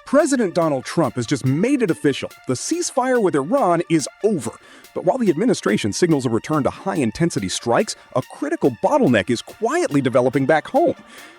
President Donald Trump has just made it official. The ceasefire with Iran is over. But while the administration signals a return to high-intensity strikes, a critical bottleneck is quietly developing back home.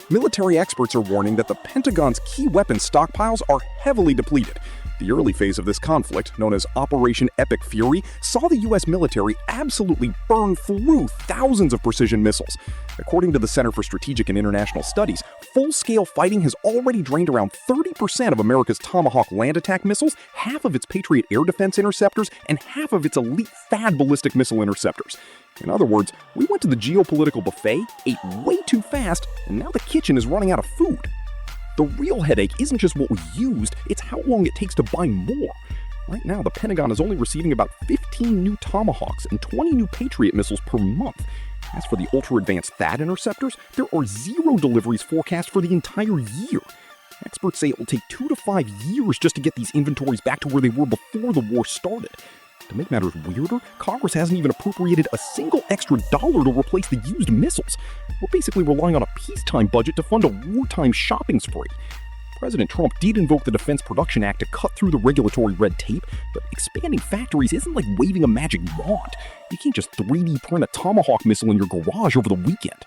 Military experts are warning that the Pentagon's key weapons stockpiles are heavily depleted. The early phase of this conflict, known as Operation Epic Fury, saw the U.S. military absolutely burn through thousands of precision missiles. According to the Center for Strategic and International Studies, full-scale fighting has already drained around 30% of America's Tomahawk land attack missiles, half of its Patriot air defense interceptors, and half of its elite THAAD ballistic missile interceptors. In other words, we went to the geopolitical buffet, ate way too fast, and now the kitchen is running out of food. The real headache isn't just what we used, it's how long it takes to buy more. Right now, the Pentagon is only receiving about 15 new Tomahawks and 20 new Patriot missiles per month. As for the ultra-advanced THAAD interceptors, there are 0 deliveries forecast for the entire year. Experts say it will take 2 to 5 years just to get these inventories back to where they were before the war started. To make matters weirder, Congress hasn't even appropriated a single extra dollar to replace the used missiles. We're basically relying on a peacetime budget to fund a wartime shopping spree. President Trump did invoke the Defense Production Act to cut through the regulatory red tape, but expanding factories isn't like waving a magic wand. You can't just 3D print a Tomahawk missile in your garage over the weekend.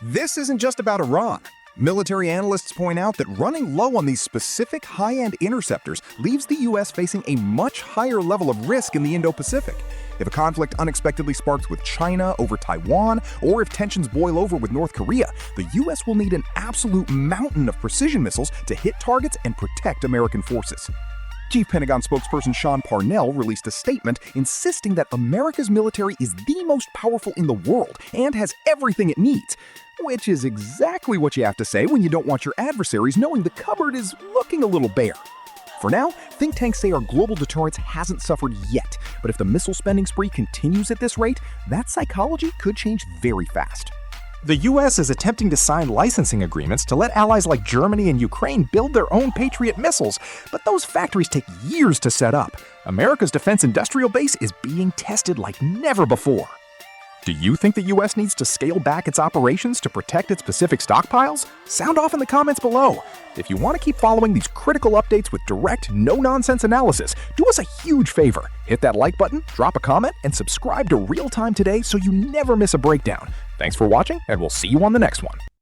This isn't just about Iran. Military analysts point out that running low on these specific high-end interceptors leaves the U.S. facing a much higher level of risk in the Indo-Pacific. If a conflict unexpectedly sparks with China over Taiwan, or if tensions boil over with North Korea, the U.S. will need an absolute mountain of precision missiles to hit targets and protect American forces. Chief Pentagon spokesperson Sean Parnell released a statement insisting that America's military is the most powerful in the world and has everything it needs, which is exactly what you have to say when you don't want your adversaries knowing the cupboard is looking a little bare. For now, think tanks say our global deterrence hasn't suffered yet, but if the missile spending spree continues at this rate, that psychology could change very fast. The U.S. is attempting to sign licensing agreements to let allies like Germany and Ukraine build their own Patriot missiles, but those factories take years to set up. America's defense industrial base is being tested like never before. Do you think the U.S. needs to scale back its operations to protect its Pacific stockpiles? Sound off in the comments below. If you want to keep following these critical updates with direct, no-nonsense analysis, do us a huge favor. Hit that like button, drop a comment, and subscribe to RealTime today so you never miss a breakdown. Thanks for watching, and we'll see you on the next one.